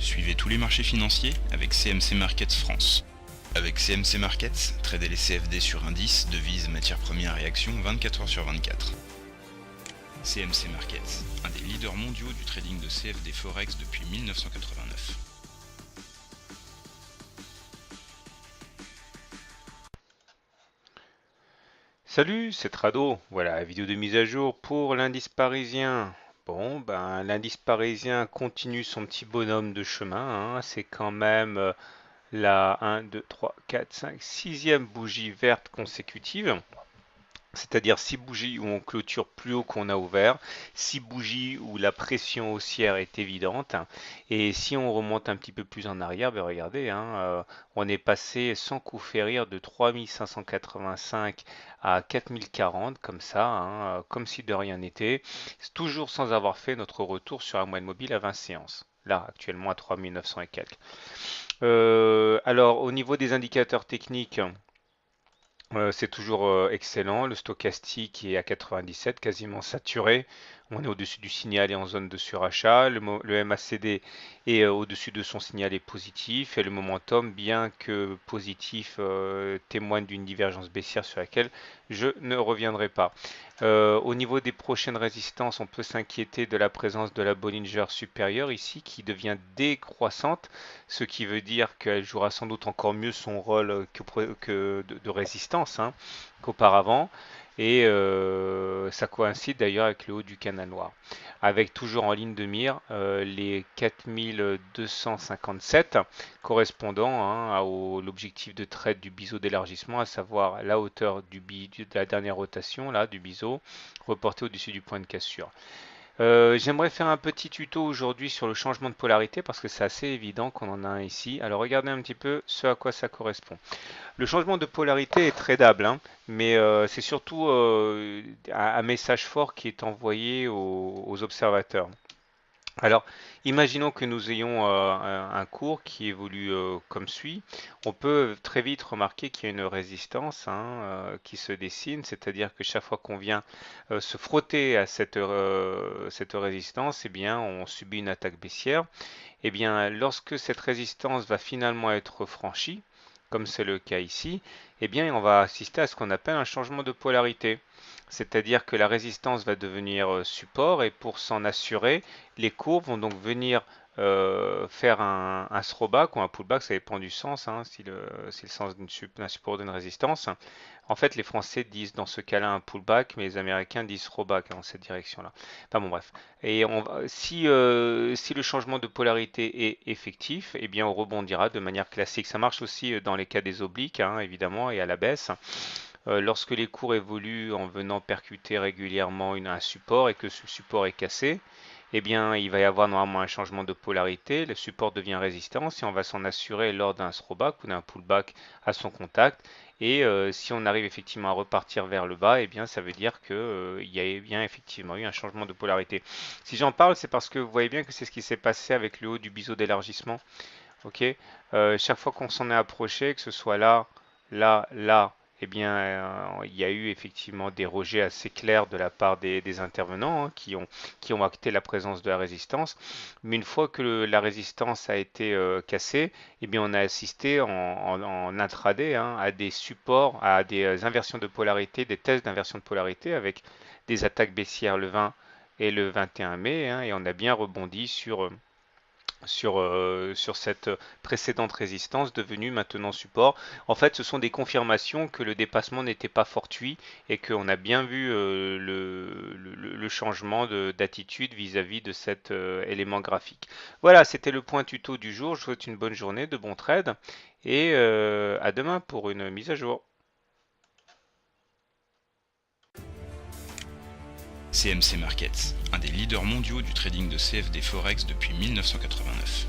Suivez tous les marchés financiers avec CMC Markets France. Avec CMC Markets, tradez les CFD sur indices, devises, matières premières et actions 24 heures sur 24. CMC Markets, un des leaders mondiaux du trading de CFD Forex depuis 1989. Salut, c'est Trado. Voilà, la vidéo de mise à jour pour l'indice parisien. L'indice parisien continue son petit bonhomme de chemin, hein. C'est quand même la 1, 2, 3, 4, 5, sixième bougie verte consécutive. C'est-à-dire 6 bougies où on clôture plus haut qu'on a ouvert, 6 bougies où la pression haussière est évidente. Et si on remonte un petit peu plus en arrière, regardez, on est passé sans coup férir de 3585 à 4040, comme ça, comme si de rien n'était, toujours sans avoir fait notre retour sur un moyenne mobile à 20 séances. Là, actuellement à 3900 et quelques. Alors, au niveau des indicateurs techniques, c'est toujours excellent. Le stochastique est à 97, quasiment saturé. On est au-dessus du signal et en zone de surachat. Le MACD est au-dessus de son signal et positif. Et le momentum, bien que positif, témoigne d'une divergence baissière sur laquelle je ne reviendrai pas. Au niveau des prochaines résistances, on peut s'inquiéter de la présence de la Bollinger supérieure ici qui devient décroissante, ce qui veut dire qu'elle jouera sans doute encore mieux son rôle que de résistance, qu'auparavant. Et ça coïncide d'ailleurs avec le haut du canal noir. Avec toujours en ligne de mire les 4257 correspondant à l'objectif de trade du biseau d'élargissement, à savoir la hauteur de la dernière rotation là, du biseau, reporté au-dessus du point de cassure. J'aimerais faire un petit tuto aujourd'hui sur le changement de polarité parce que c'est assez évident qu'on en a un ici. Alors regardez un petit peu ce à quoi ça correspond. Le changement de polarité est tradable, mais c'est surtout un message fort qui est envoyé aux observateurs. Alors, imaginons que nous ayons un cours qui évolue comme suit. On peut très vite remarquer qu'il y a une résistance qui se dessine, c'est-à-dire que chaque fois qu'on vient se frotter à cette résistance, eh bien, on subit une attaque baissière. Eh bien, lorsque cette résistance va finalement être franchie, comme c'est le cas ici, eh bien, on va assister à ce qu'on appelle un changement de polarité. C'est-à-dire que la résistance va devenir support et pour s'en assurer, les courbes vont donc venir faire un throwback ou un pullback, ça dépend du sens, si le sens d'un support ou d'une résistance. En fait, les Français disent dans ce cas-là un pullback, mais les Américains disent throwback dans cette direction-là. Enfin bon, bref. Et si le changement de polarité est effectif, eh bien on rebondira de manière classique. Ça marche aussi dans les cas des obliques, évidemment, et à la baisse. Lorsque les cours évoluent en venant percuter régulièrement un support et que ce support est cassé, eh bien, il va y avoir normalement un changement de polarité, le support devient résistance et on va s'en assurer lors d'un throwback ou d'un pullback à son contact. Et si on arrive effectivement à repartir vers le bas, eh bien, ça veut dire qu'il y a bien effectivement eu un changement de polarité. Si j'en parle, c'est parce que vous voyez bien que c'est ce qui s'est passé avec le haut du biseau d'élargissement. Ok. Chaque fois qu'on s'en est approché, que ce soit là, là, là, eh bien, il y a eu effectivement des rejets assez clairs de la part des intervenants qui ont acté la présence de la résistance. Mais une fois que la résistance a été cassée, eh bien, on a assisté en intraday à des supports, à des inversions de polarité, des tests d'inversion de polarité avec des attaques baissières le 20 et le 21 mai, et on a bien rebondi sur cette précédente résistance devenue maintenant support. En fait, ce sont des confirmations que le dépassement n'était pas fortuit et qu'on a bien vu le changement d'attitude vis-à-vis de cet élément graphique. Voilà, c'était le point tuto du jour. Je vous souhaite une bonne journée, de bons trades et à demain pour une mise à jour. CMC Markets, un des leaders mondiaux du trading de CFD Forex depuis 1989.